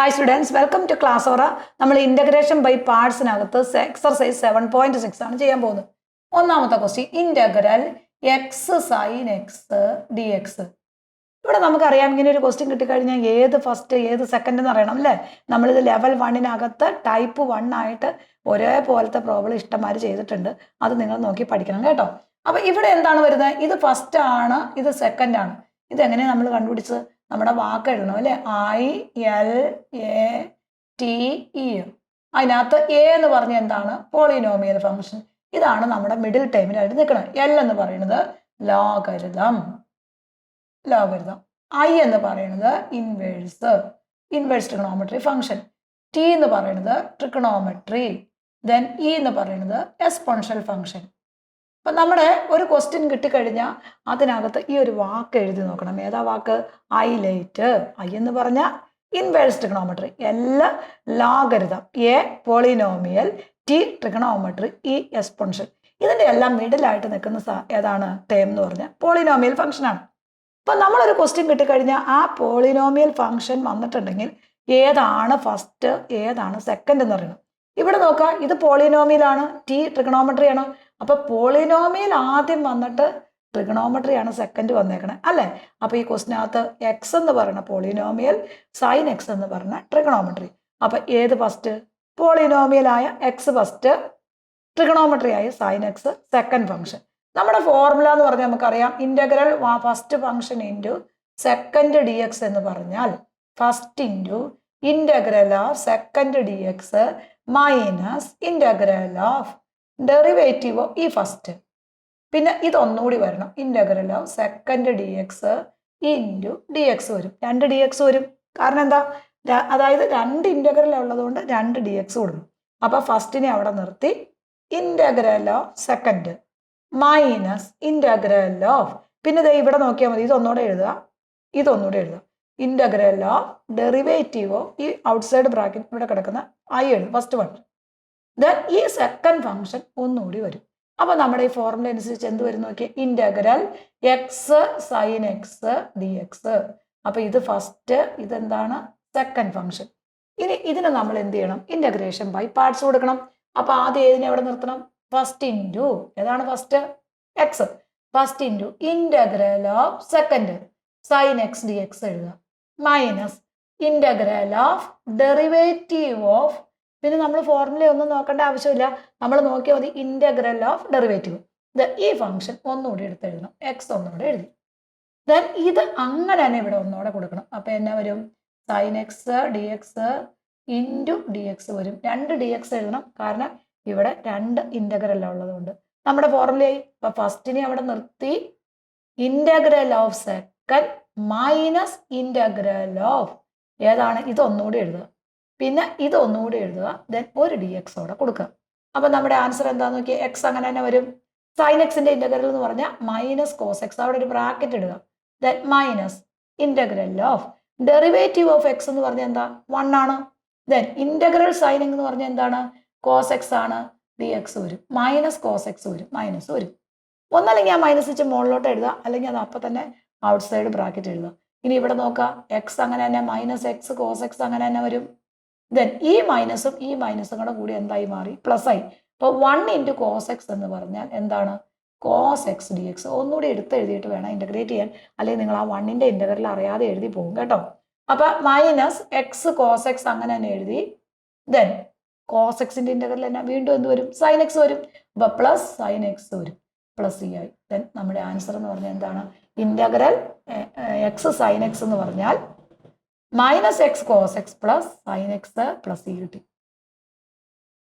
Hi students, welcome to class Aura. നമ്മൾ integration by parts നകത്ത് exercise 7.6 ആണ് ചെയ്യാൻ പോകുന്നത്. ഒന്നാമത്തെ question integral x sin x dx. ഇവിടെ നമുക്കറിയാം ഇങ്ങനെ ഒരു ക്വസ്റ്റ്യൻ കിട്ടിക്കഴിഞ്ഞാൽ ഏത് ഫസ്റ്റ് ഏത് സെക്കൻഡ് എന്ന് അറിയണം അല്ലേ? നമ്മളിത് ലെവൽ 1-നകത്ത് ടൈപ്പ് 1 ആയിട്ട് ഒരേപോലത്തെ പ്രോബ്ലം ഇഷ്ടംമാതിരി ചെയ്തിട്ടുണ്ട്. അത് നിങ്ങൾ നോക്കി പഠിക്കണം കേട്ടോ. അപ്പോൾ ഇവിടെ എന്താണ് വരുന്നത്? ഇത് ഫസ്റ്റ് ആണ്, ഇത് സെക്കൻഡ് ആണ്. ഇതെങ്ങനെയാണ് നമ്മൾ കണ്ടുപിടിച്ചത്? നമ്മുടെ വാക്ക് എഴുതണം അല്ലേ? ILATE. അതിനകത്ത് എ എന്ന് പറഞ്ഞ എന്താണ്? Polynomial function. ഇതാണ് നമ്മുടെ മിഡിൽ ടൈമിലായിട്ട് നിൽക്കുന്നത്. എൽ എന്ന് പറയുന്നത് ലോഗരിതം. ഐ എന്ന് പറയുന്നത് ഇൻവേഴ്സ് ട്രിഗണോമെട്രി ഫംഗ്ഷൻ. ടി എന്ന് പറയുന്നത് ട്രിഗണോമെട്രി. ദെൻ ഇ എന്ന് പറയുന്നത് എക്സ്പോണൻഷ്യൽ ഫംഗ്ഷൻ. അപ്പം നമ്മുടെ ഒരു ക്വസ്റ്റ്യൻ കിട്ടിക്കഴിഞ്ഞാൽ അതിനകത്ത് ഈ ഒരു വാക്ക് എഴുതി നോക്കണം. ഏതാ വാക്ക്? ഐലൈറ്റ്. ഐ എന്ന് പറഞ്ഞാൽ inverse trigonometry, L logarithm, A polynomial, T trigonometry, E exponential. ഇതിൻ്റെ എല്ലാം മിഡിലായിട്ട് നിൽക്കുന്ന ഏതാണ് ടേം എന്ന് പറഞ്ഞാൽ പോളിനോമിയൽ ഫംഗ്ഷനാണ്. അപ്പം നമ്മളൊരു ക്വസ്റ്റ്യൻ കിട്ടിക്കഴിഞ്ഞാൽ ആ പോളിനോമിയൽ ഫംഗ്ഷൻ വന്നിട്ടുണ്ടെങ്കിൽ ഏതാണ് ഫസ്റ്റ് ഏതാണ് സെക്കൻഡ് എന്ന് പറയണം. ഇവിടെ നോക്കാം, ഇത് പോളിനോമിയലാണ്, ടി ട്രിഗണോമെട്രി ആണ്. അപ്പൊ പോളിനോമിയൽ ആദ്യം വന്നിട്ട് ട്രിഗണോമെട്രി ആണ് സെക്കൻഡ് വന്നേക്കണേ അല്ലേ? അപ്പൊ ഈ ക്വസ്റ്റിനകത്ത് എക്സ് എന്ന് പറയുന്ന പോളിനോമിയൽ, സൈൻ എക്സ് എന്ന് പറഞ്ഞ ട്രിഗണോമെട്രി. അപ്പൊ ഏത് ഫസ്റ്റ്? പോളിനോമിയലായ എക്സ് ഫസ്റ്റ്, ട്രിഗണോമെട്രി ആയ സൈൻ എക്സ് സെക്കൻഡ് ഫംഗ്ഷൻ. നമ്മുടെ ഫോർമുല എന്ന് പറഞ്ഞാൽ നമുക്കറിയാം, integral first function into second D X എന്ന് പറഞ്ഞാൽ first into integral of second D X minus integral of derivative of ഈ ഫസ്റ്റ്. പിന്നെ ഇതൊന്നുകൂടി വരണം, integral of second D x into d x വരും. 2 ഡി എക്സ് വരും. കാരണം എന്താ? അതായത് 2 ഇന്റഗ്രൽ ഉള്ളതുകൊണ്ട് 2 ഡി എക്സ് കൊടുക്കും. അപ്പൊ ഫസ്റ്റിനെ അവിടെ നിർത്തി integral of second minus integral of, പിന്നെ ദേ ഇവിടെ നോക്കിയാൽ മതി, ഇതൊന്നുകൂടെ എഴുതുക, ഇന്റഗ്രൽ ഓഫ് ഡെറിവേറ്റീവ് ഓഫ് ഈ ഔട്ട്സൈഡ് ബ്രാക്കറ്റ് ഇവിടെ കിടക്കുന്ന ഐ എഴുതും ഫസ്റ്റ് വൺ. ദെൻ ഈ സെക്കൻഡ് ഫംഗ്ഷൻ ഒന്നുകൂടി വരും. അപ്പൊ നമ്മുടെ ഈ ഫോർമുല അനുസരിച്ച് എന്ത് വരും നോക്കിയാൽ, integral x sine x d x. അപ്പൊ ഇത് ഫസ്റ്റ്, ഇതെന്താണ്? Second function. ഇനി ഇതിന് നമ്മൾ എന്ത് ചെയ്യണം? ഇന്റഗ്രേഷൻ ബൈ പാർട്സ് കൊടുക്കണം. അപ്പൊ ആദ്യം ഏതിനെ എവിടെ നിർത്തണം? ഫസ്റ്റ് ഇൻറ്റു, ഏതാണ് first? X. First into integral of second sine x d x എഴുതുക, minus integral of derivative of, പിന്നെ നമ്മൾ ഫോർമുല ഒന്നും നോക്കേണ്ട ആവശ്യമില്ല, നമ്മൾ നോക്കിയാൽ മതി, ഇന്റഗ്രൽ ഓഫ് ഡെറിവേറ്റീവ്. ഈ ഫംഗ്ഷൻ ഒന്നുകൂടി എടുത്ത് എഴുതണം, എക്സ് ഒന്നുകൂടെ എഴുതി. ദെൻ ഇത് അങ്ങനെ തന്നെ ഇവിടെ ഒന്നുകൂടെ കൊടുക്കണം. അപ്പൊ എന്നാ വരും? Sine x d x into d x വരും. 2 ഡി എക്സ് എഴുതണം, കാരണം ഇവിടെ 2 ഇന്റഗ്രൽ ഉള്ളതുകൊണ്ട്. നമ്മുടെ ഫോർമുലയായി. അപ്പൊ ഫസ്റ്റിനെ അവിടെ നിർത്തി integral of second minus integral of ഏതാണ്? ഇതൊന്നുകൂടി എഴുതുക, പിന്നെ ഇതൊന്നുകൂടി എഴുതുക, ദെൻ ഒരു ഡി എക്സ് അവിടെ കൊടുക്കുക. അപ്പൊ നമ്മുടെ ആൻസർ എന്താന്ന് നോക്കിയാൽ എക്സ് അങ്ങനെ തന്നെ വരും. സൈൻ എക്സിന്റെ ഇന്റഗ്രൽ എന്ന് പറഞ്ഞാൽ മൈനസ് കോസ് എക്സ്, അവിടെ ഒരു ബ്രാക്കറ്റ് ഇടുക, then minus integral of derivative of X എന്ന് പറഞ്ഞാൽ എന്താ? 1 ആണ്. ദെൻ ഇന്റഗ്രൽ സൈൻ എന്ന് പറഞ്ഞാൽ എന്താണ്? കോസ് എക്സ് ആണ്, ഡി എക്സ് വരും, മൈനസ് കോസ് എക്സ് വരും, മൈനസ് വരും. ഒന്നല്ലെങ്കിൽ ആ മൈനസ് വെച്ച് മുകളിലോട്ട് എഴുതുക, അല്ലെങ്കിൽ അത് അപ്പം തന്നെ ഔട്ട് സൈഡ് ബ്രാക്കറ്റ് എഴുതുക. ഇനി ഇവിടെ നോക്കാം, എക്സ് അങ്ങനെ തന്നെ, മൈനസ് എക്സ് കോസ് എക്സ് അങ്ങനെ തന്നെ വരും. ദെൻ ഈ മൈനസും കൂടെ കൂടി എന്തായി മാറി? പ്ലസ് ആയി. അപ്പോൾ 1 ഇൻറ്റു കോസ് എക്സ് എന്ന് പറഞ്ഞാൽ എന്താണ്? Cos x d x. ഒന്നുകൂടി എടുത്ത് എഴുതിയിട്ട് വേണം ഇൻ്റഗ്രേറ്റ് ചെയ്യാൻ, അല്ലെങ്കിൽ നിങ്ങൾ ആ 1ന്റെ ഇൻ്റഗ്രൽ അറിയാതെ എഴുതി പോകും കേട്ടോ. അപ്പൊ മൈനസ് എക്സ് കോസ് എക്സ് അങ്ങനെ തന്നെ എഴുതി. ദെൻ കോസ് എക്സിന്റെ ഇന്റഗ്രൽ തന്നെ വീണ്ടും എന്ത് വരും? സൈൻ എക്സ് വരും. അപ്പൊ പ്ലസ് സൈൻ എക്സ് വരും, പ്ലസ് ഇ ആയി. ദെൻ നമ്മുടെ ആൻസർ എന്ന് പറഞ്ഞാൽ എന്താണ്? ഇന്റഗ്രൽ എക്സ് സൈൻ എക്സ് എന്ന് പറഞ്ഞാൽ minus x cos x plus sine x plus ഇ കിട്ടി.